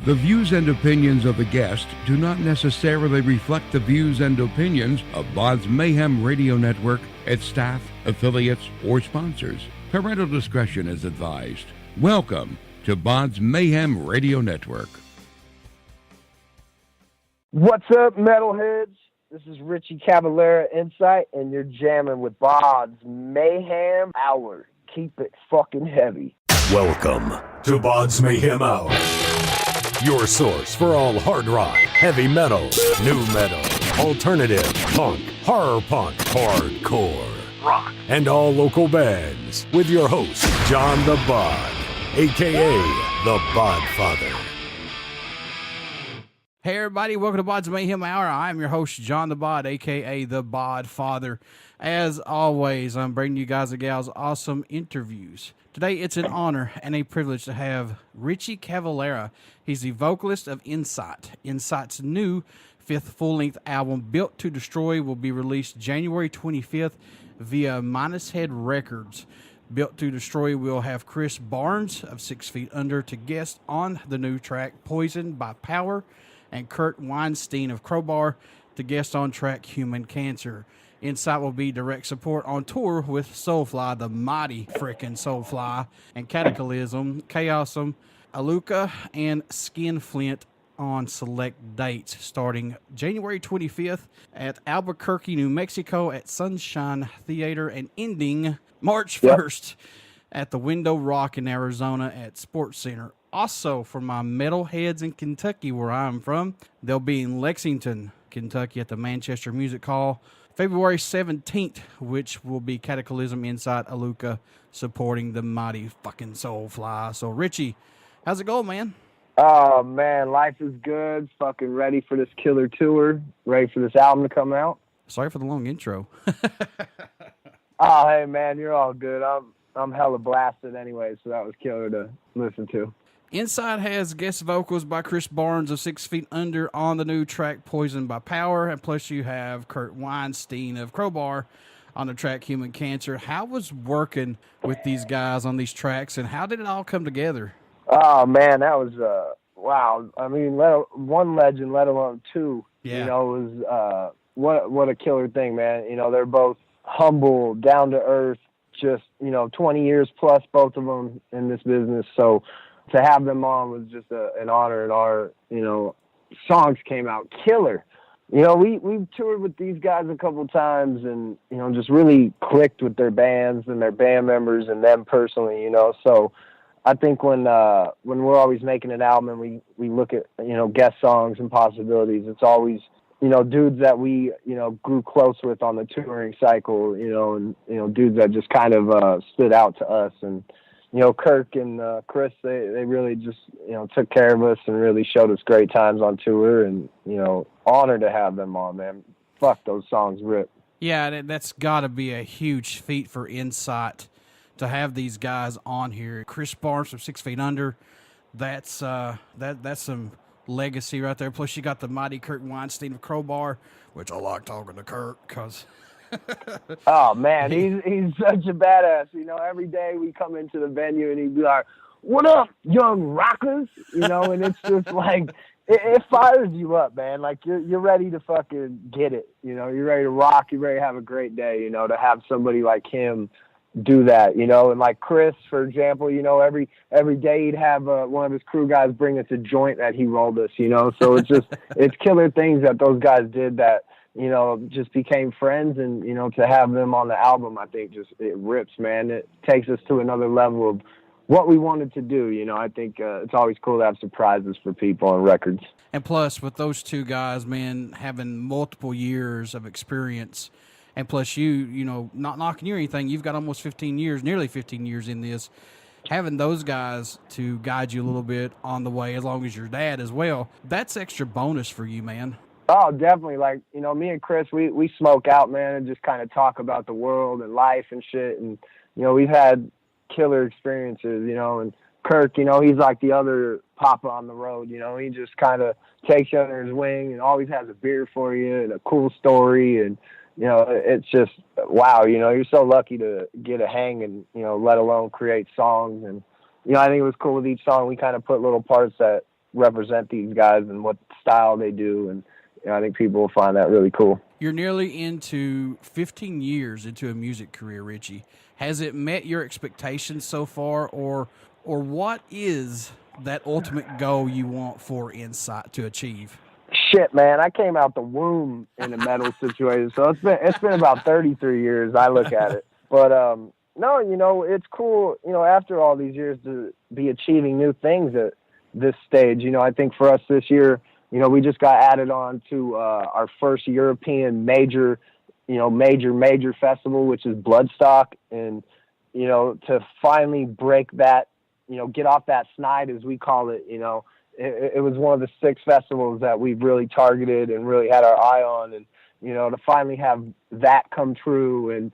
The views and opinions of the guest do not necessarily reflect the views and opinions of BODS Mayhem Radio Network, its staff, affiliates, or sponsors. Parental discretion is advised. Welcome to BODS Mayhem Radio Network. What's up, metalheads? This is Richie Cavalera, Incite, and you're jamming with BODS Mayhem Hour. Keep it fucking heavy. Welcome to BODS Mayhem Hour, your source for all hard rock, heavy metal, new metal, alternative, punk, horror punk, hardcore, rock, and all local bands, with your host, John the Bod, a.k.a. the Bodfather. Hey everybody, welcome to BODS Mayhem Hour. I'm your host, John the Bod, a.k.a. the Bodfather. As always, I'm bringing you guys and gals awesome interviews. Today, it's an honor and a privilege to have Richie Cavalera. He's the vocalist of Incite. Incite's new fifth full-length album, Built to Destroy, will be released January 25th via Minus Head Records. Built to Destroy will have Chris Barnes of 6 Feet Under to guest on the new track Poisoned by Power, and Kirk Windstein of Crowbar to guest on track Human Cancer. Incite will be direct support on tour with Soulfly, the mighty frickin' Soulfly, and Cataclysm, Chaosum, Aluka, and Skinflint on select dates, starting January 25th at Albuquerque, New Mexico at Sunshine Theater, and ending March 1st at the Window Rock in Arizona at Sports Center. Also, for my metalheads in Kentucky, where I'm from, they'll be in Lexington, Kentucky at the Manchester Music Hall, February 17th, which will be Cataclysm, Incite, Aluka, supporting the mighty fucking Soulfly. So, Richie, how's it going, man? Oh, man, life is good. Fucking ready for this killer tour. Ready for this album to come out. Sorry for the long intro. Oh, hey, man, you're all good. I'm hella blasted anyway, so that was killer to listen to. Incite has guest vocals by Chris Barnes of 6 Feet Under on the new track Poisoned by Power, and plus you have Kirk Windstein of Crowbar on the track Human Cancer. How was working with these guys on these tracks, and how did it all come together? Oh, man, that was, wow. I mean, one legend, let alone two. Yeah. You know, it was, what a killer thing, man. You know, they're both humble, down to earth, just, 20 years plus, both of them in this business. So to have them on was just an honor, and our, songs came out killer. We've toured with these guys a couple times and, just really clicked with their bands and their band members and them personally, So I think when we're always making an album and we look at, guest songs and possibilities, it's always, dudes that we, grew close with on the touring cycle, and, dudes that just kind of stood out to us. And, Kirk and Chris, they really just, took care of us and really showed us great times on tour, and, honored to have them on, man. Fuck, those songs rip. Yeah, that's got to be a huge feat for Incite to have these guys on here. Chris Barnes from 6 Feet Under, that's some legacy right there. Plus you got the mighty Kirk Windstein of Crowbar, which I like talking to Kirk because... Oh man, he's such a badass. Every day we come into the venue and he'd be like, "What up, young rockers?" And it's just like it fires you up, man. Like you're ready to fucking get it. You're ready to rock. You're ready to have a great day. To have somebody like him do that. And like Chris, for example, every day he'd have one of his crew guys bring us a joint that he rolled us. So it's killer things that those guys did that. Just became friends, and, to have them on the album, I think it rips, man. It takes us to another level of what we wanted to do. I think it's always cool to have surprises for people on records. And plus, with those two guys, man, having multiple years of experience, and plus you not knocking you or anything, you've got almost 15 years, nearly 15 years in this. Having those guys to guide you a little bit on the way, as long as your dad as well, that's extra bonus for you, man. Oh, definitely. Like, me and Chris, we smoke out, man, and just kind of talk about the world and life and shit. And, we've had killer experiences, and Kirk, he's like the other papa on the road, he just kind of takes you under his wing and always has a beer for you and a cool story. And, it's just, wow, you're so lucky to get a hang and, let alone create songs. And, I think it was cool with each song. We kind of put little parts that, represent these guys and what style they do. And I think people will find that really cool. You're nearly into 15 years into a music career, Richie. Has it met your expectations so far, or what is that ultimate goal you want for Incite to achieve? Shit, man, I came out the womb in a metal situation, so it's been about 33 years. I look at it, but no, it's cool. After all these years to be achieving new things at this stage. I think for us this year, we just got added on to our first European major festival, which is Bloodstock, and to finally break that, get off that snide, as we call it. It was one of the 6 festivals that we've really targeted and really had our eye on, and to finally have that come true, and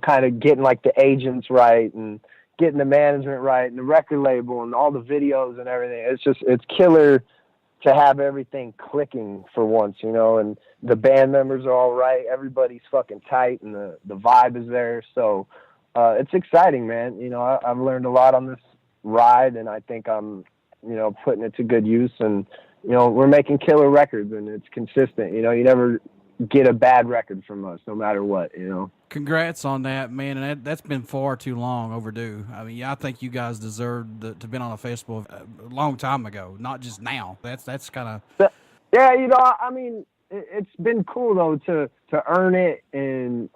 kind of getting like the agents right and getting the management right and the record label and all the videos and everything. It's killer to have everything clicking for once, and the band members are all right. Everybody's fucking tight, and the vibe is there. So it's exciting, man. I've learned a lot on this ride, and I think I'm, putting it to good use. And, we're making killer records, and it's consistent. You never get a bad record from us, no matter what, Congrats on that, man, and that's been far too long overdue. I mean, I think you guys deserved to been on a festival a long time ago, not just now. That's kind of... Yeah, I mean, it's been cool, though, to earn it and,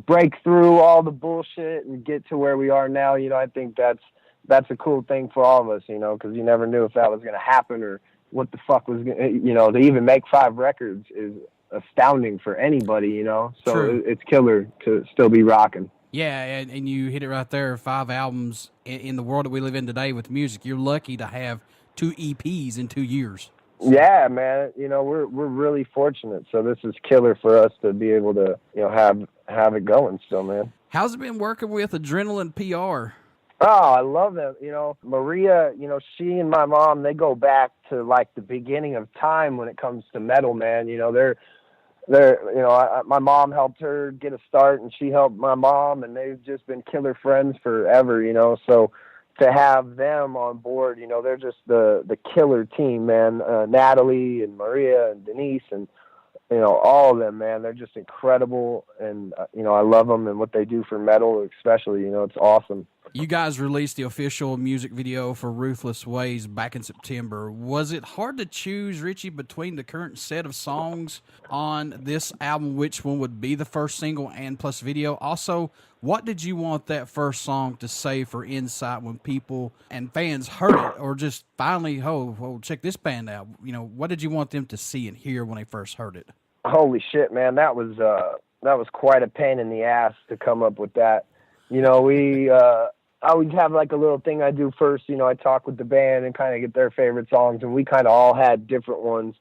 break through all the bullshit and get to where we are now. I think that's a cool thing for all of us, because you never knew if that was going to happen or what the fuck was going to, to even make 5 records is astounding for anybody, so it's killer to still be rocking. Yeah, and you hit it right there. 5 albums in the world that we live in today with music. You're lucky to have 2 EPs in 2 years. Yeah, man. We're really fortunate. So this is killer for us to be able to have it going still, man. How's it been working with Adrenaline PR? Oh, I love them. Maria, she and my mom, they go back to like the beginning of time when it comes to metal, man. My mom helped her get a start, and she helped my mom, and they've just been killer friends forever, so to have them on board, they're just the killer team, man. Natalie and Maria and Denise and, all of them, man, they're just incredible. And, I love them and what they do for metal, especially, it's awesome. You guys released the official music video for Ruthless Ways back in September. Was it hard to choose, Richie, between the current set of songs on this album, which one would be the first single and plus video? Also, what did you want that first song to say for Incite when people and fans heard it, or just finally, check this band out? What did you want them to see and hear when they first heard it? Holy shit, man. That was quite a pain in the ass to come up with that. I always have like a little thing I do first. I talk with the band and kind of get their favorite songs, and we kind of all had different ones.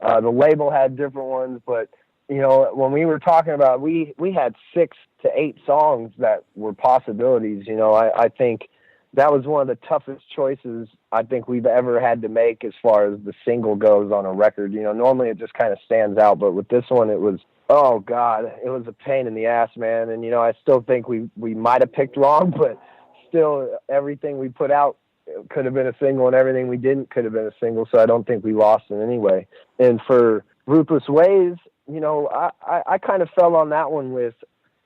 The label had different ones, but when we were talking about, we had 6 to 8 songs that were possibilities. I think that was one of the toughest choices I think we've ever had to make as far as the single goes on a record. Normally it just kind of stands out, but with this one, it was, oh God, it was a pain in the ass, man. And, I still think we might have picked wrong, but still everything we put out could have been a single, and everything we didn't could have been a single. So I don't think we lost in any way. And for Ruthless Ways, I kind of fell on that one with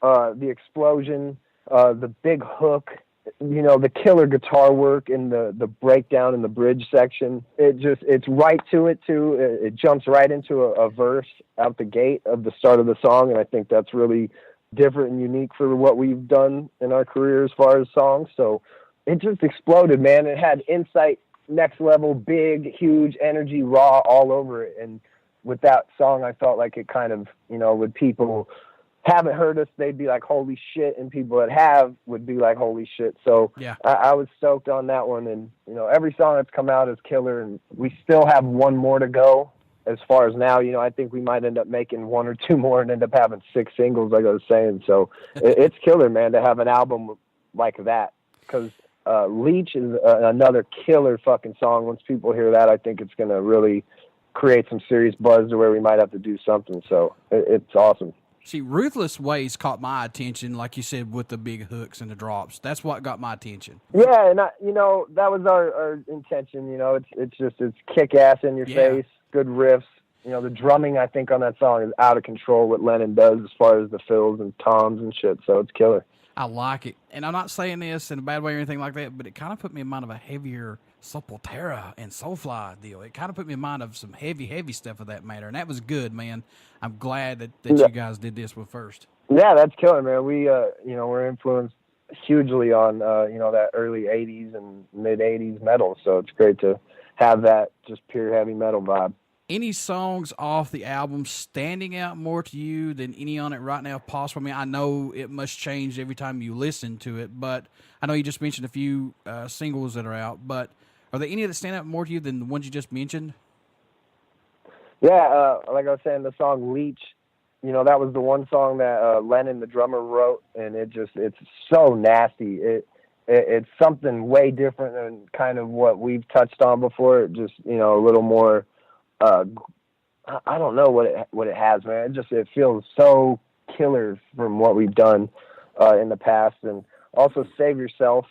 the explosion, the big hook, the killer guitar work and the breakdown in the bridge section. It's right to it too. It jumps right into a verse out the gate of the start of the song. And I think that's really different and unique for what we've done in our career as far as songs. So it just exploded, man. It had Incite next level, big, huge energy, raw all over it. And with that song, I felt like it kind of, when people haven't heard us, they'd be like, holy shit. And people that have would be like, holy shit. So yeah, I was stoked on that one. And, every song that's come out is killer. And we still have one more to go. As far as now, I think we might end up making 1 or 2 more and end up having 6 singles, like I was saying. So it's killer, man, to have an album like that. Because Leech is another killer fucking song. Once people hear that, I think it's going to really create some serious buzz to where we might have to do something. So it's awesome. See, Ruthless Ways caught my attention, like you said, with the big hooks and the drops. That's what got my attention. Yeah, and that was our intention. It's kick ass in your face, good riffs. The drumming I think on that song is out of control. What Lennon does as far as the fills and toms and shit, so it's killer. I like it, and I'm not saying this in a bad way or anything like that, but it kind of put me in mind of a heavier Sepultura and Soulfly deal. It kind of put me in mind of some heavy stuff of that matter, and that was good, man. I'm glad that you guys did this one first. Yeah, that's killer, man. We, we're influenced hugely on, that early 80s and mid 80s metal, so it's great to have that just pure heavy metal vibe. Any songs off the album standing out more to you than any on it right now, possible? I mean, I know it must change every time you listen to it, but I know you just mentioned a few singles that are out, but are there any that stand out more to you than the ones you just mentioned? Yeah, like I was saying, the song Leech, that was the one song that Lennon, the drummer, wrote, and it's so nasty. It's something way different than kind of what we've touched on before. It just, a little more, I don't know what it has, man. It feels so killer from what we've done in the past. And also Save Yourself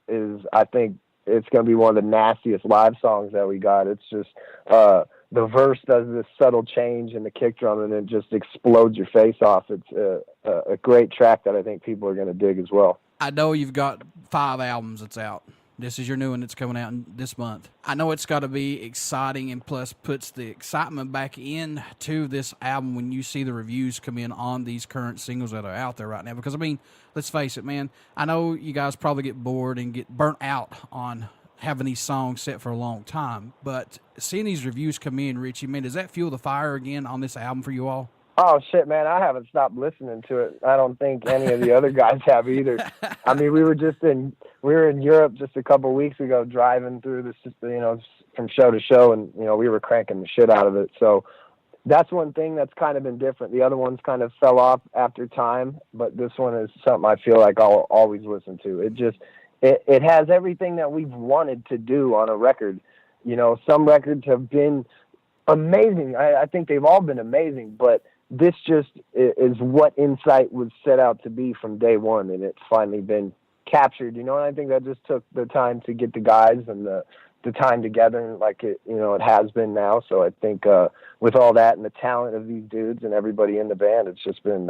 is, I think, it's going to be one of the nastiest live songs that we got. It's just, the verse does this subtle change in the kick drum and it just explodes your face off. It's a great track that I think people are going to dig as well. I know you've got 5 albums that's out. This is your new one that's coming out this month. I know it's got to be exciting and plus puts the excitement back into this album when you see the reviews come in on these current singles that are out there right now. Because, I mean, let's face it, man, I know you guys probably get bored and get burnt out on having these songs set for a long time. But seeing these reviews come in, Richie, man, does that fuel the fire again on this album for you all? Oh, shit, man, I haven't stopped listening to it. I don't think any of the other guys have either. I mean, we were in Europe just a couple of weeks ago driving through this, from show to show, and, we were cranking the shit out of it. So that's one thing that's kind of been different. The other ones kind of fell off after time, but this one is something I feel like I'll always listen to. It has everything that we've wanted to do on a record. Some records have been amazing. I think they've all been amazing, but this just is what Incite was set out to be from day one, and it's finally been captured, and I think that just took the time to get the guys and the time together like it has been now. So I think with all that and the talent of these dudes and everybody in the band, it's just been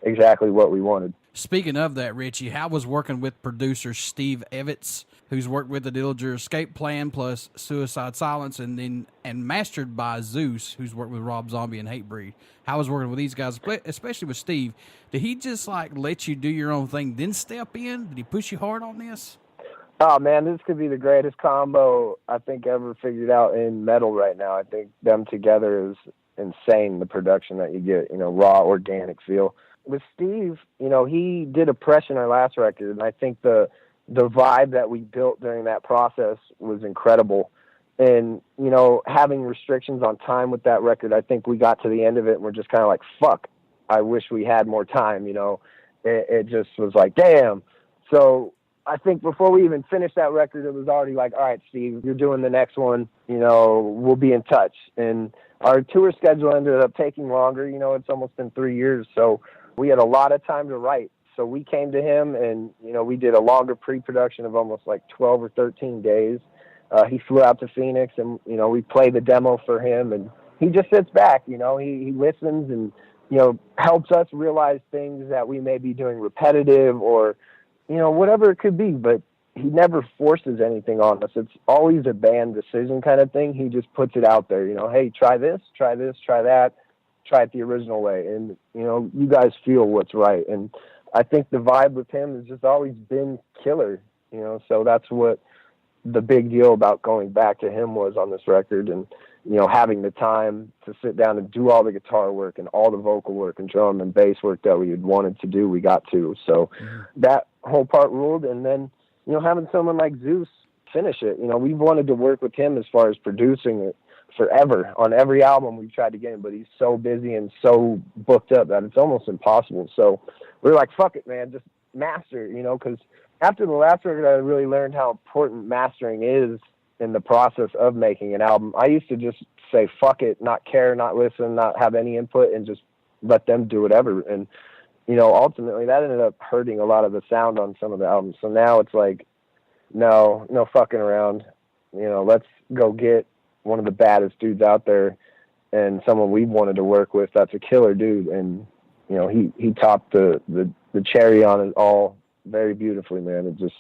exactly what we wanted. Speaking of that, Richie, how was working with producer Steve Evitts, who's worked with the Dillinger Escape Plan plus Suicide Silence, and mastered by Zeus, who's worked with Rob Zombie and Hatebreed? How was working with these guys, especially with Steve? Did he just let you do your own thing, then step in? Did he push you hard on this? Oh man, this could be the greatest combo I think ever figured out in metal right now. I think them together is insane. The production that you get, raw, organic feel. With Steve, he did Oppression, our last record, and I think the vibe that we built during that process was incredible. And, having restrictions on time with that record, I think we got to the end of it and we're just kind of like, fuck, I wish we had more time, It just was like, damn. So I think before we even finished that record, it was already like, all right, Steve, you're doing the next one, we'll be in touch. And our tour schedule ended up taking longer, it's almost been 3 years. So we had a lot of time to write. So we came to him and, we did a longer pre-production of almost like 12 or 13 days. He flew out to Phoenix and, we played the demo for him, and he just sits back, he listens and, helps us realize things that we may be doing repetitive or, whatever it could be, but he never forces anything on us. It's always a band decision kind of thing. He just puts it out there, hey, try this, try that, try it the original way. And, you guys feel what's right. And I think the vibe with him has just always been killer, so that's what the big deal about going back to him was on this record. And, having the time to sit down and do all the guitar work and all the vocal work and drum and bass work that we had wanted to do, we got to. So that whole part ruled. And then, having someone like Zeus finish it, we've wanted to work with him as far as producing it forever. On every album we've tried to get him, but he's so busy and so booked up that it's almost impossible. So we're like, fuck it, man, just master, because after the last record, I really learned how important mastering is in the process of making an album. I used to just say, fuck it, not care, not listen, not have any input, and just let them do whatever. And, you know, ultimately that ended up hurting a lot of the sound on some of the albums. So now it's like, no fucking around. You know, let's go get one of the baddest dudes out there and someone we've wanted to work with. That's a killer dude. And, you know, he topped the cherry on it all very beautifully, man. It just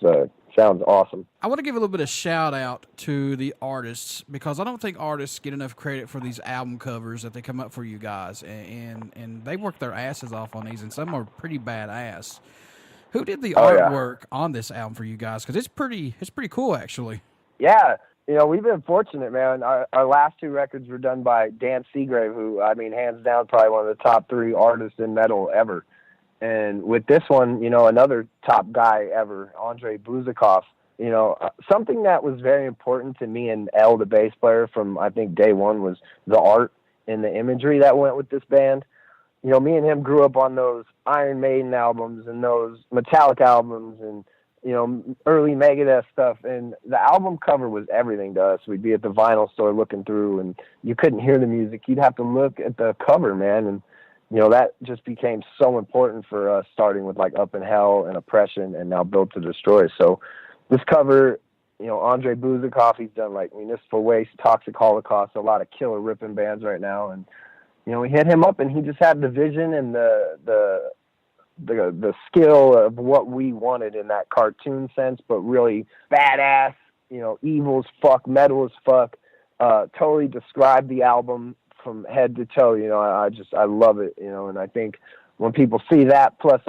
sounds awesome. I want to give a little bit of shout out to the artists, because I don't think artists get enough credit for these album covers that they come up for you guys, and they work their asses off on these, and some are pretty badass. Who did the artwork on this album for you guys? Because it's pretty cool, actually. Yeah, you know, we've been fortunate, man. Our last two records were done by Dan Seagrave, who, I mean, hands down, probably one of the top 3 artists in metal ever. And with this one, you know, another top guy ever, Andrei Buzikov. You know, something that was very important to me and El, the bass player, from I think day one, was the art and the imagery that went with this band. You know, me and him grew up on those Iron Maiden albums and those Metallica albums and, you know, early Megadeth stuff. And the album cover was everything to us. We'd be at the vinyl store looking through, and you couldn't hear the music. You'd have to look at the cover, man. And, you know, that just became so important for us, starting with like Up in Hell and Oppression and now Built to Destroy. So this cover, you know, Andrei Buzikov, he's done like Municipal Waste, Toxic Holocaust, a lot of killer ripping bands right now. And, you know, we hit him up and he just had the vision and the skill of what we wanted in that cartoon sense, but really badass, you know, evil as fuck, metal as fuck, totally described the album from head to toe. You know, I love it, you know, and I think when people see that, plus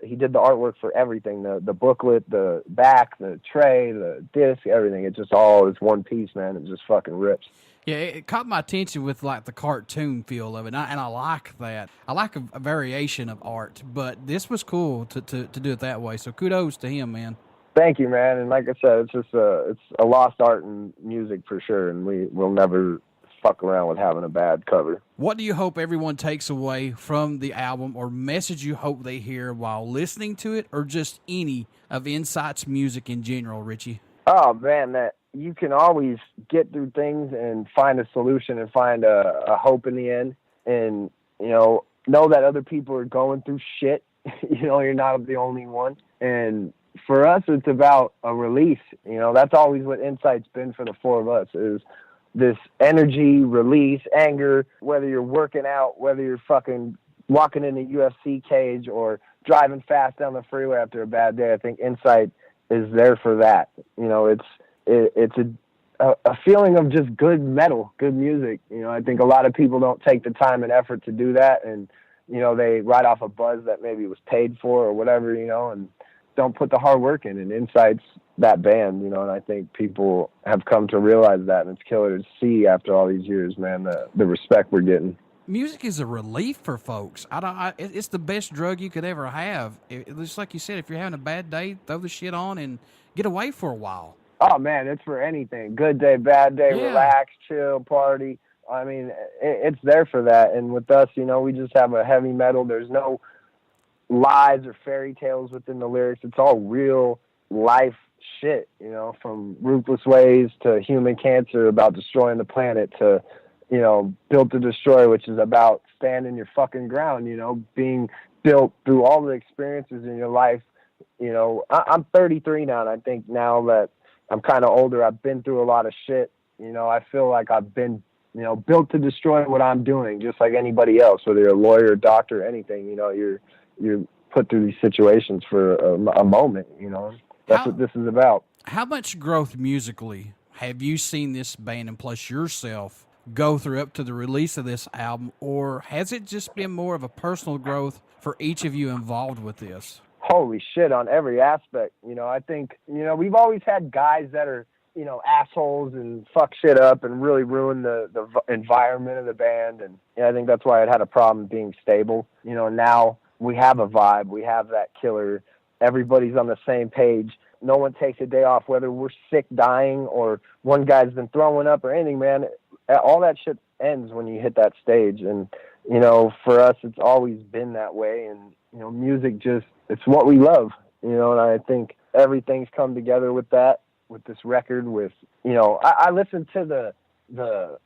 he did the artwork for everything, the booklet, the back, the tray, the disc, everything. It just all is one piece, man. It just fucking rips. Yeah, it caught my attention with like the cartoon feel of it, and I like that. I like a variation of art, but this was cool to do it that way. So kudos to him, man. Thank you, man. And like I said, it's just it's a lost art in music for sure, and we'll never fuck around with having a bad cover. What do you hope everyone takes away from the album, or message you hope they hear while listening to it, or just any of Incite's music in general, Richie? Oh, man, that you can always get through things and find a solution and find a hope in the end. And, you know that other people are going through shit. You know, you're not the only one. And for us, it's about a release. You know, that's always what Incite's been for the 4 of us, is this energy, release, anger, whether you're working out, whether you're fucking walking in a UFC cage or driving fast down the freeway after a bad day. I think Incite is there for that. You know, it's a feeling of just good metal, good music. You know, I think a lot of people don't take the time and effort to do that, and, you know, they ride off a buzz that maybe was paid for or whatever, you know, and don't put the hard work in. And Incite's that band, you know, and I think people have come to realize that, and it's killer to see after all these years, man, the respect we're getting. Music is a relief for folks. It's the best drug you could ever have. Just like you said, if you're having a bad day, throw the shit on and get away for a while. Oh, man, it's for anything. Good day, bad day, relax, chill, party. I mean, it's there for that. And with us, you know, we just have a heavy metal. There's no lies or fairy tales within the lyrics. It's all real life shit, you know, from Ruthless Ways to Human Cancer, about destroying the planet, to, you know, Built to Destroy, which is about standing your fucking ground, you know, being built through all the experiences in your life. You know, I'm 33 now, and I think now that I'm kind of older, I've been through a lot of shit. You know, I feel like I've been, you know, built to destroy what I'm doing, just like anybody else, whether you're a lawyer, doctor, anything. You know, you're put through these situations for a moment, you know. That's what this is about. How much growth musically have you seen this band, and plus yourself, go through up to the release of this album, or has it just been more of a personal growth for each of you involved with this? Holy shit, on every aspect. You know, I think, you know, we've always had guys that are, you know, assholes and fuck shit up and really ruin the environment of the band. And you know, I think that's why it had a problem being stable. You know, now we have a vibe. We have that killer. Everybody's on the same page. No one takes a day off, whether we're sick, dying, or one guy's been throwing up or anything, man. All that shit ends when you hit that stage. And, you know, for us, it's always been that way. And, you know, music just, it's what we love, you know, and I think everything's come together with that, with this record, with, you know, I listened to the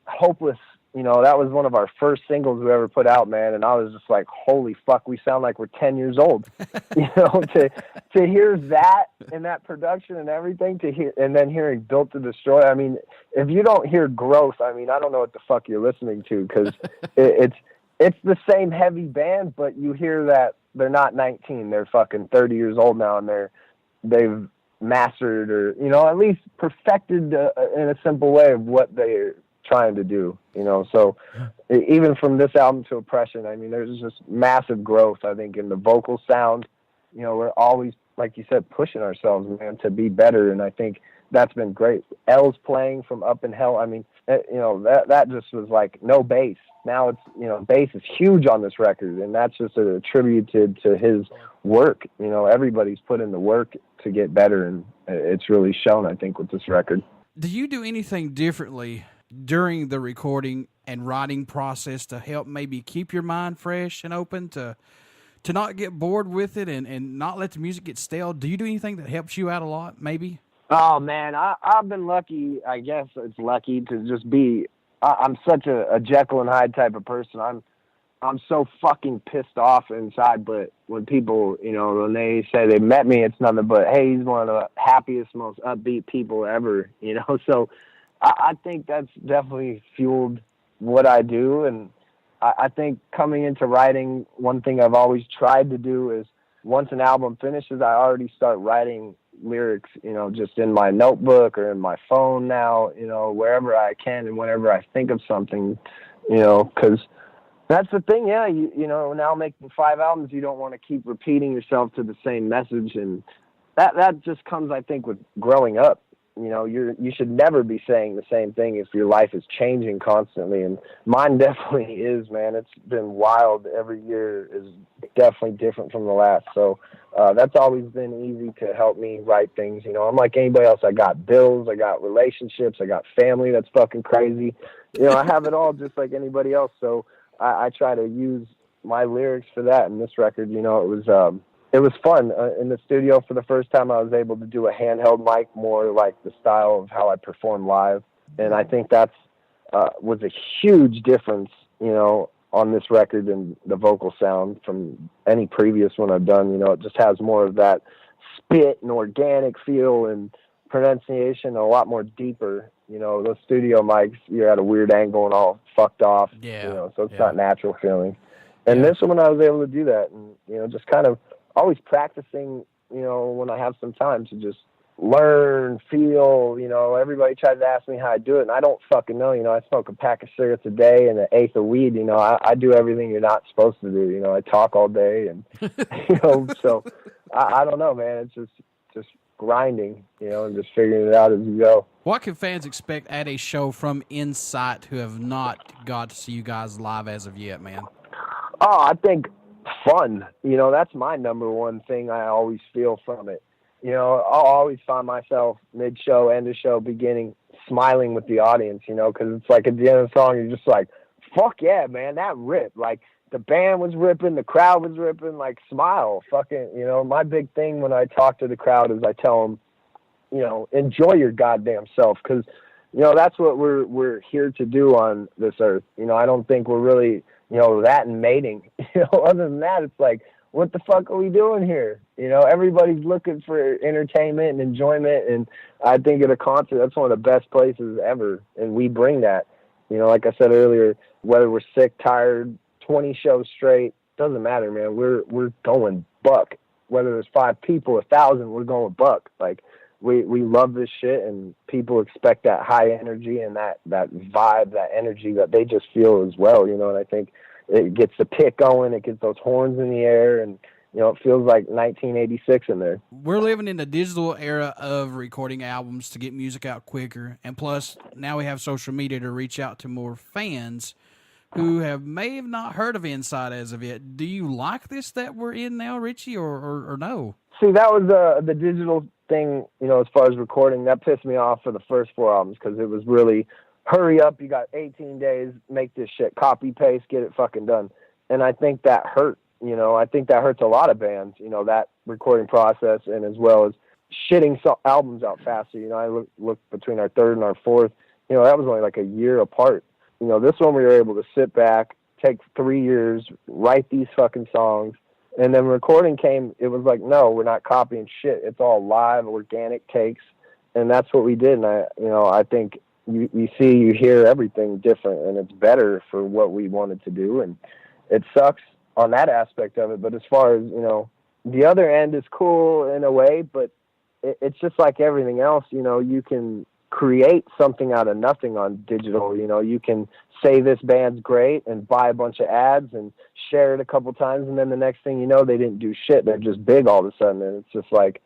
Hopeless you know, that was one of our first singles we ever put out, man. And I was just like, holy fuck, we sound like we're 10 years old. You know, to hear that and that production and everything, and then hearing Built to Destroy. I mean, if you don't hear growth, I mean, I don't know what the fuck you're listening to, because it's the same heavy band, but you hear that they're not 19, they're fucking 30 years old now, and they've mastered, or, you know, at least perfected in a simple way of what they're trying to do, you know. So even from this album to Oppression, I mean, there's just massive growth, I think, in the vocal sound. You know, we're always, like you said, pushing ourselves, man, to be better, and I think that's been great. L's playing from Up in Hell, I mean, you know, that just was like no bass. Now it's, you know, bass is huge on this record, and that's just attributed to his work. You know, everybody's put in the work to get better, and it's really shown, I think, with this record. Do you do anything differently during the recording and writing process to help maybe keep your mind fresh and open, to not get bored with it and not let the music get stale? Do you do anything that helps you out a lot, maybe? Oh, man, I've been lucky. I guess it's lucky to just be, I'm such a Jekyll and Hyde type of person. I'm so fucking pissed off inside, but when people, you know, when they say they met me, it's nothing but, hey, he's one of the happiest, most upbeat people ever, you know? So I think that's definitely fueled what I do. And I think coming into writing, one thing I've always tried to do is, once an album finishes, I already start writing lyrics, you know, just in my notebook or in my phone now, you know, wherever I can and whenever I think of something, you know, because that's the thing. Yeah, you know, now making 5 albums, you don't want to keep repeating yourself to the same message, and that just comes, I think, with growing up. You know, you should never be saying the same thing if your life is changing constantly, and mine definitely is, man. It's been wild. Every year is definitely different from the last, so that's always been easy to help me write things. You know, I'm like anybody else. I got bills, I got relationships, I got family that's fucking crazy. You know, I have it all just like anybody else, so I try to use my lyrics for that. And this record, you know, it was fun. In the studio for the first time, I was able to do a handheld mic, more like the style of how I perform live. And I think that's was a huge difference, you know, on this record and the vocal sound from any previous one I've done. You know, it just has more of that spit and organic feel and pronunciation, a lot more deeper. You know, those studio mics, you're at a weird angle and all fucked off. Yeah. You know, so it's not natural feeling. And this one, I was able to do that, and, you know, just kind of always practicing, you know, when I have some time to just learn, feel, you know. Everybody tries to ask me how I do it, and I don't fucking know. You know, I smoke a pack of cigarettes a day and an eighth of weed. You know, I do everything you're not supposed to do. You know, I talk all day, and, you know, so I don't know, man. It's just grinding, you know, and just figuring it out as you go. What can fans expect at a show from Incite who have not got to see you guys live as of yet, man? Oh, I think fun. You know, that's my number one thing I always feel from it. You know, I'll always find myself mid-show, end of show, beginning, smiling with the audience, you know, because it's like at the end of the song, you're just like, fuck yeah, man, that ripped. Like, the band was ripping, the crowd was ripping, like, smile. Fucking, you know, my big thing when I talk to the crowd is I tell them, you know, enjoy your goddamn self, because, you know, that's what we're here to do on this earth. You know, I don't think we're really, you know, that and mating. You know, other than that, it's like, what the fuck are we doing here? You know, everybody's looking for entertainment and enjoyment, and I think at a concert, that's one of the best places ever, and we bring that. You know, like I said earlier, whether we're sick, tired, 20 shows straight, doesn't matter, man. We're going buck. Whether there's 5 people, 1,000, we're going buck. Like, we love this shit, and people expect that high energy and that vibe, that energy that they just feel as well, you know. And I think it gets the pit going, it gets those horns in the air, and, you know, it feels like 1986 in there. We're living in the digital era of recording albums to get music out quicker, and plus now we have social media to reach out to more fans who may have not heard of Incite as of yet. Do you like this that we're in now, Richie, or no? See, that was the digital thing, you know, as far as recording. That pissed me off for the first 4 albums, because it was really, hurry up, you got 18 days, make this shit, copy, paste, get it fucking done. And I think that hurt, you know. I think that hurts a lot of bands, you know, that recording process, and as well as shitting albums out faster. You know, I look between our third and our fourth, you know, that was only like a year apart. you know, this one we were able to sit back, take 3 years, write these fucking songs, and then recording came, it was like, no, we're not copying shit. It's all live, organic takes, and that's what we did. And I think you see, you hear everything different, and it's better for what we wanted to do. And it sucks on that aspect of it, but as far as, you know, the other end is cool in a way, but it's just like everything else. You know, you can create something out of nothing on digital. You know, you can say this band's great and buy a bunch of ads and share it a couple times, and then the next thing you know, they didn't do shit. They're just big all of a sudden, and it's just like,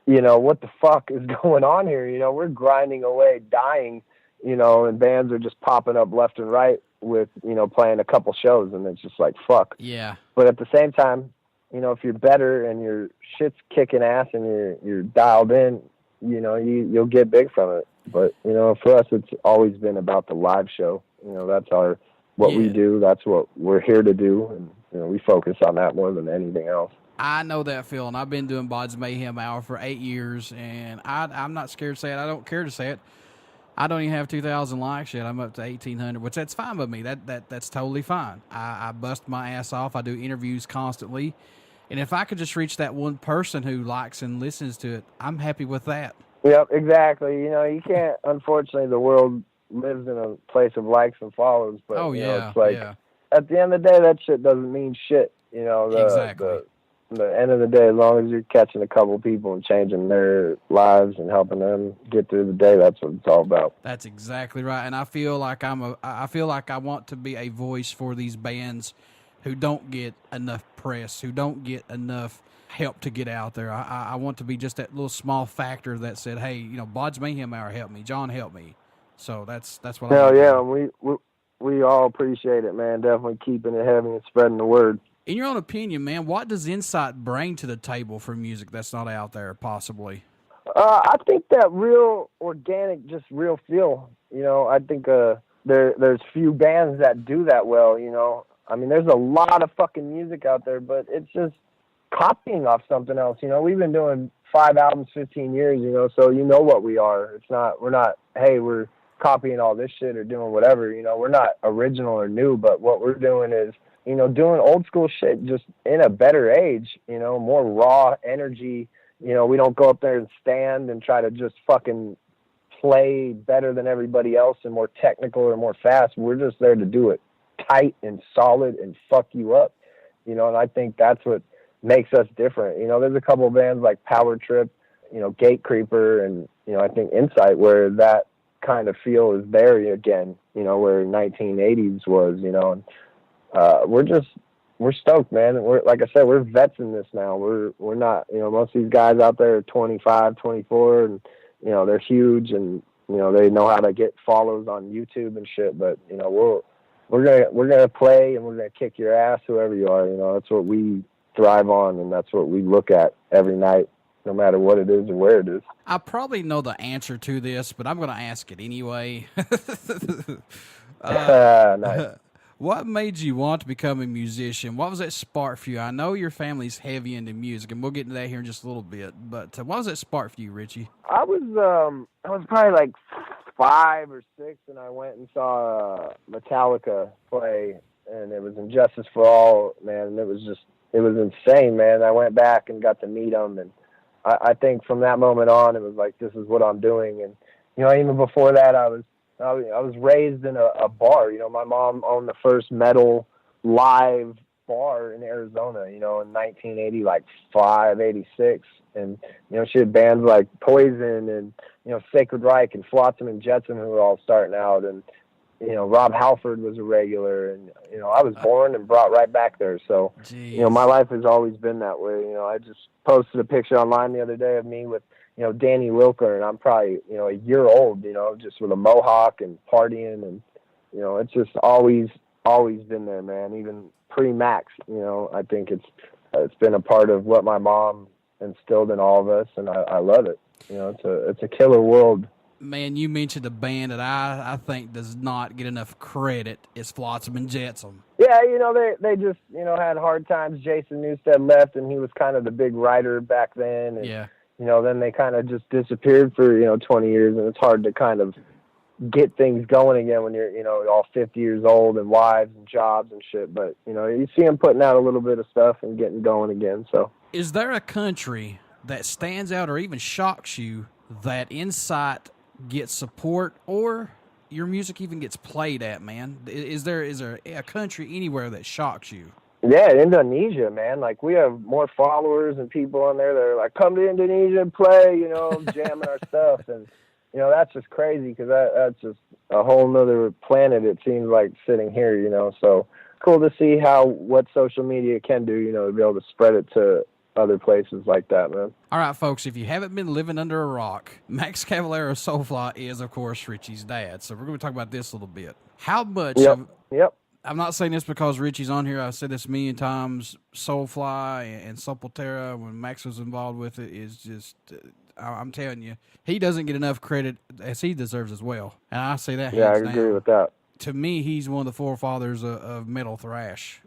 you know, what the fuck is going on here? You know, we're grinding away, dying, you know, and bands are just popping up left and right with, you know, playing a couple shows, and it's just like, fuck. Yeah. But at the same time, you know, if you're better and your shit's kicking ass and you're dialed in, you know, you'll get big from it. But, you know, for us, it's always been about the live show. You know, that's what we do. That's what we're here to do. And, you know, we focus on that more than anything else. I know that feeling. I've been doing BODS Mayhem Hour for 8 years, and I'm not scared to say it. I don't care to say it. I don't even have 2,000 likes yet. I'm up to 1,800, which that's fine with me. That's totally fine. I bust my ass off. I do interviews constantly. And if I could just reach that one person who likes and listens to it, I'm happy with that. Yep, exactly. You know, you can't, unfortunately, the world lives in a place of likes and follows. But, you know, it's like, at the end of the day, that shit doesn't mean shit. You know, exactly. The end of the day, as long as you're catching a couple people and changing their lives and helping them get through the day, that's what it's all about. That's exactly right. And I feel like I feel like I want to be a voice for these bands who don't get enough press, who don't get enough help to get out there. I want to be just that little small factor that said, hey, you know, BODS Mayhem Hour helped me, John helped me. So that's what Hell yeah, we all appreciate it, man. Definitely keeping it heavy and spreading the word. In your own opinion, man, what does Incite bring to the table for music that's not out there, possibly? I think that real organic, just real feel. You know, I think there's few bands that do that well, you know. I mean, there's a lot of fucking music out there, but it's just copying off something else. You know, we've been doing 5 albums, 15 years, you know, so you know what we are. We're not, hey, we're copying all this shit or doing whatever, you know. We're not original or new, but what we're doing is, you know, doing old school shit just in a better age, you know, more raw energy. You know, we don't go up there and stand and try to just fucking play better than everybody else and more technical or more fast. We're just there to do it tight and solid and fuck you up, you know, and I think that's what makes us different. You know, there's a couple of bands like Power Trip, you know, Gate Creeper, and, you know, I think Incite, where that kind of feel is there again, you know, where 1980s was, you know, and we're stoked, man. We're, like I said, we're vets in this now. We're not, you know, most of these guys out there are 25, 24, and, you know, they're huge, and, you know, they know how to get follows on YouTube and shit. But, you know, we're gonna play, and we're gonna kick your ass, whoever you are. You know, that's what we thrive on, and that's what we look at every night, no matter what it is or where it is. I probably know the answer to this, but I'm going to ask it anyway. Nice. What made you want to become a musician? What was that spark for you? I know your family's heavy into music, and we'll get into that here in just a little bit. But what was that spark for you, Richie? I was probably like 5 or 6, and I went and saw Metallica play, and it was Injustice for All, man. And it was insane, man. I went back and got to meet them, and I think from that moment on, it was like, this is what I'm doing. And, you know, even before that, I was raised in a bar. You know, my mom owned the first metal live bar in Arizona, you know, in 1985, 86. And, you know, she had bands like Poison and, you know, Sacred Reich and Flotsam and Jetsam, who were all starting out. And, you know, Rob Halford was a regular. And, you know, I was born and brought right back there. So, Jeez. You know, my life has always been that way. You know, I just posted a picture online the other day of me with, you know, Danny Wilker, and I'm probably, you know, a year old, you know, just with a mohawk and partying, and, you know, it's just always been there, man. Even pre-Max, you know, I think it's been a part of what my mom instilled in all of us, and I love it. You know, it's a killer world. Man, you mentioned a band that I think does not get enough credit. It's Flotsam and Jetsam. Yeah, you know, they just, you know, had hard times. Jason Newsted left, and he was kind of the big writer back then. And, yeah. You know, then they kind of just disappeared for, you know, 20 years, and it's hard to kind of get things going again when you're, you know, all 50 years old and wives and jobs and shit. But, you know, you see him putting out a little bit of stuff and getting going again. So, is there a country that stands out or even shocks you that Incite gets support or your music even gets played at, man? Is there a country anywhere that shocks you? Yeah, Indonesia, man. Like, we have more followers and people on there that are like, come to Indonesia and play, you know, jamming our stuff. And, you know, that's just crazy because that's just a whole nother planet, it seems like, sitting here, you know. So cool to see what social media can do, you know, to be able to spread it to other places like that, man. All right, folks, if you haven't been living under a rock, Max Cavalera Soulfly is, of course, Richie's dad. So we're going to talk about this a little bit. How much Yep. I'm not saying this because Richie's on here. I've said this a million times. Soulfly and Sepultura, when Max was involved with it, is just, I'm telling you, he doesn't get enough credit as he deserves as well. And I say that Yeah, I hands agree down. with that. To me, he's one of the forefathers of metal thrash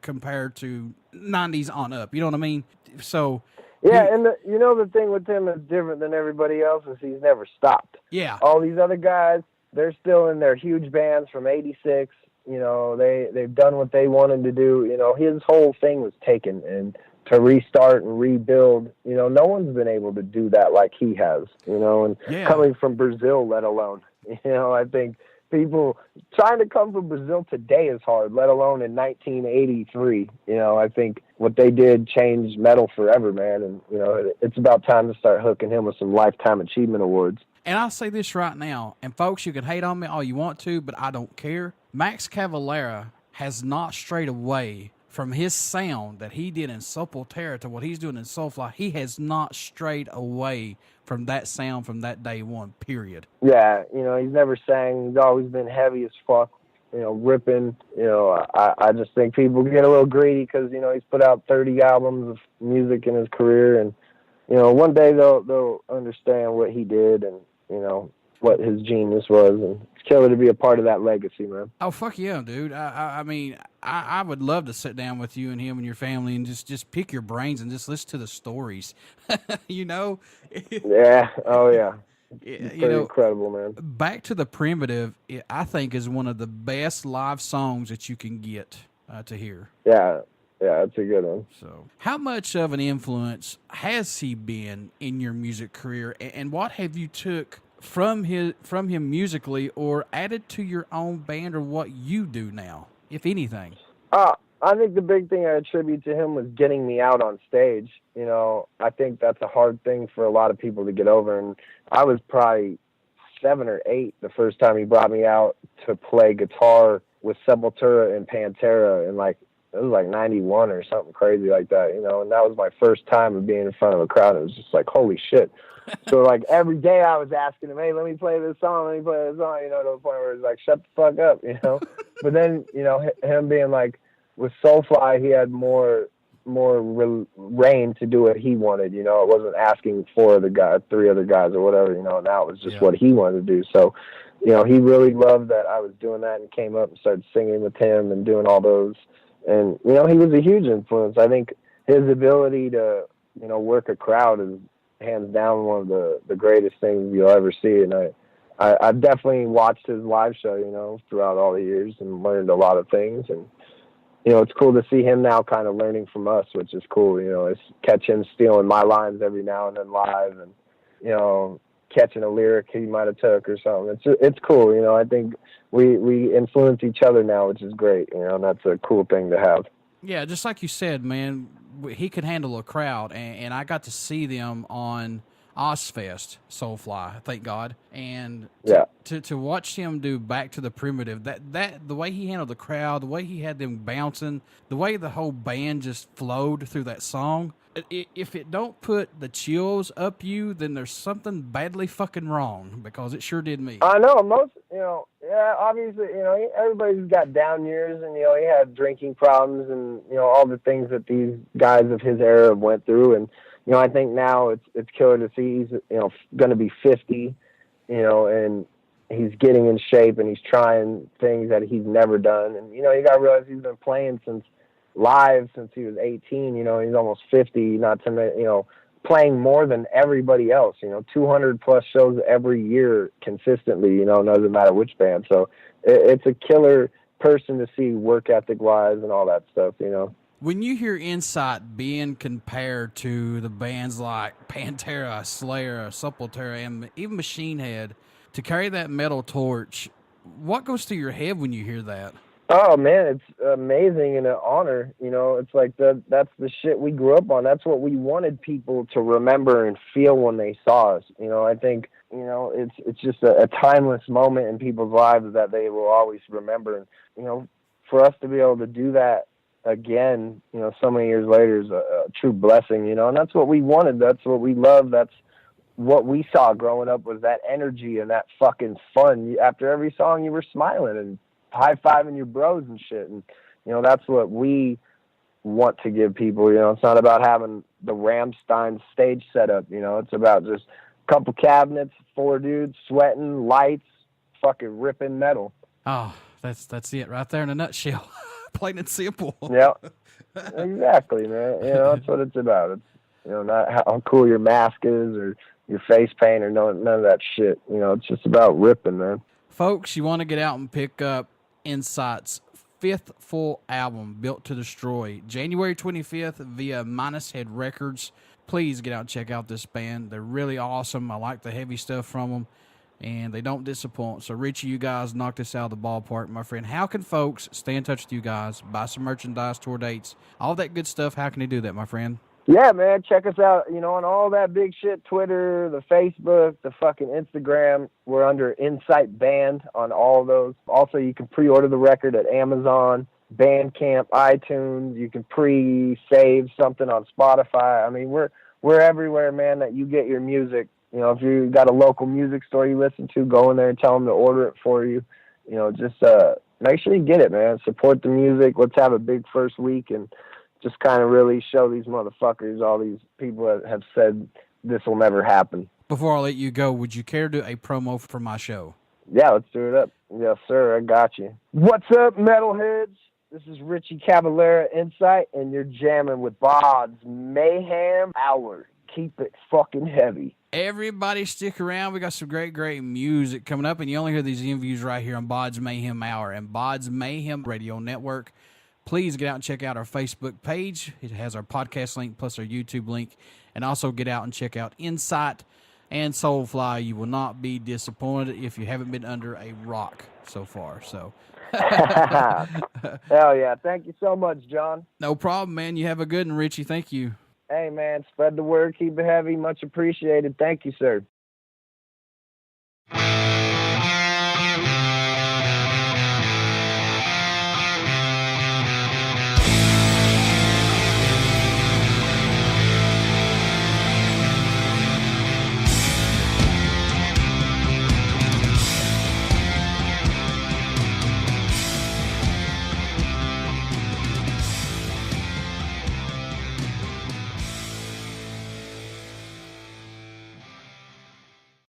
compared to 90s on up. You know what I mean? So yeah, and you know, the thing with him is different than everybody else is he's never stopped. Yeah. All these other guys, they're still in their huge bands from '86. You know, they've done what they wanted to do. You know, his whole thing was taken, and to restart and rebuild, you know, no one's been able to do that like he has, you know, and coming from Brazil, let alone, you know, I think people trying to come from Brazil today is hard, let alone in 1983. You know, I think what they did changed metal forever, man. And, you know, it's about time to start hooking him with some Lifetime Achievement Awards. And I'll say this right now, and folks, you can hate on me all you want to, but I don't care. Max Cavalera has not strayed away from his sound that he did in Sepultura to what he's doing in Soulfly. He has not strayed away from that sound from that day one, period. Yeah, you know, he's never sang. He's always been heavy as fuck, you know, ripping. You know, I just think people get a little greedy because, you know, he's put out 30 albums of music in his career. And, you know, one day they'll understand what he did and, you know, what his genius was, and it's killer to be a part of that legacy, man. Oh, fuck yeah, dude. I mean, I would love to sit down with you and him and your family and just pick your brains and just listen to the stories, you know? Yeah, oh yeah. It's pretty incredible, man. Back to the Primitive, I think, is one of the best live songs that you can get to hear. Yeah, that's a good one. So, how much of an influence has he been in your music career, and what have you took from him musically or added to your own band or what you do now, if anything? I think the big thing I attribute to him was getting me out on stage. You know, I think that's a hard thing for a lot of people to get over, and I was probably 7 or 8 the first time he brought me out to play guitar with Sepultura and Pantera, and like it was like 91 or something crazy like that, you know, and that was my first time of being in front of a crowd. It was just like, holy shit. So like every day I was asking him, hey, let me play this song, you know, to the point where it's like, shut the fuck up, you know. But then, you know, him being like, with Soulfly, he had more reign to do what he wanted, you know. It wasn't asking 3 other guys or whatever, you know, and that was just what he wanted to do. So, you know, he really loved that I was doing that and came up and started singing with him and doing all those. And, you know, he was a huge influence. I think his ability to, you know, work a crowd is hands down one of the greatest things you'll ever see. And I've definitely watched his live show, you know, throughout all the years and learned a lot of things. And, you know, it's cool to see him now kind of learning from us, which is cool. You know, it's catch him stealing my lines every now and then live and, you know, catching a lyric he might have took or something. It's cool. You know, I think we influence each other now, which is great. You know, and that's a cool thing to have. Yeah, just like you said, man, he could handle a crowd, and I got to see them on Ozfest, Soulfly, thank God. And to watch him do Back to the Primitive, that the way he handled the crowd, the way he had them bouncing, the way the whole band just flowed through that song, if it don't put the chills up you, then there's something badly fucking wrong, because it sure did me. I know, obviously, you know, everybody's got down years, and, you know, he had drinking problems and, you know, all the things that these guys of his era went through. And, you know, I think now it's killer to see he's, you know, going to be 50, you know, and he's getting in shape and he's trying things that he's never done. And, you know, you got to realize he's been playing since he was 18, you know, he's almost 50, not to, you know, playing more than everybody else, 200 plus shows every year consistently, doesn't matter which band. So it's a killer person to see work ethic wise and all that stuff, When you hear Incite being compared to the bands like Pantera, Slayer, Sepultura, and even Machine Head, to carry that metal torch, what goes through your head when you hear that? Oh man, it's amazing and an honor. It's like that's the shit we grew up on. That's what we wanted people to remember and feel when they saw us. I think, it's just a timeless moment in people's lives that they will always remember. And, for us to be able to do that again, so many years later is a true blessing, and that's what we wanted. That's what we loved. That's what we saw growing up, was that energy and that fucking fun. After every song you were smiling and high-fiving your bros and shit. And, that's what we want to give people. It's not about having the Windstein stage set up. It's about just a couple cabinets, 4 dudes sweating, lights, fucking ripping metal. Oh, that's it right there in a nutshell. Plain and simple. Yeah, exactly, man. That's what it's about. It's, not how cool your mask is or your face paint or none of that shit. It's just about ripping, man. Folks, you want to get out and pick up Incite's 5th full album, Built to Destroy, January 25th via Minus Head Records. Please get out and check out this band. They're really awesome. I like the heavy stuff from them, and they don't disappoint. So, Richie, you guys knocked this out of the ballpark, my friend. How can folks stay in touch with you guys, buy some merchandise, tour dates, all that good stuff? How can they do that, my friend? Yeah, man, check us out, on all that big shit, Twitter, the Facebook, the fucking Instagram. We're under Incite Band on all those. Also, you can pre-order the record at Amazon, Bandcamp, iTunes. You can pre-save something on Spotify. I mean, we're everywhere, man, that you get your music. If you got a local music store you listen to, go in there and tell them to order it for you. Just make sure you get it, man. Support the music. Let's have a big first week and just kind of really show these motherfuckers, all these people that have said this will never happen. Before I let you go, would you care to do a promo for my show? Yeah, let's do it up. Yes, sir, I got you. What's up, metalheads? This is Richie Cavalera, Incite, and you're jamming with BODS Mayhem Hour. Keep it fucking heavy. Everybody stick around. We got some great music coming up, and you only hear these interviews right here on BODS Mayhem Hour and BODS Mayhem Radio Network. Please get out and check out our Facebook page. It has our podcast link plus our YouTube link. And also get out and check out Incite and Soulfly. You will not be disappointed if you haven't been under a rock so far. So, hell yeah. Thank you so much, John. No problem, man. You have a good one, Richie. Thank you. Hey, man, spread the word. Keep it heavy. Much appreciated. Thank you, sir.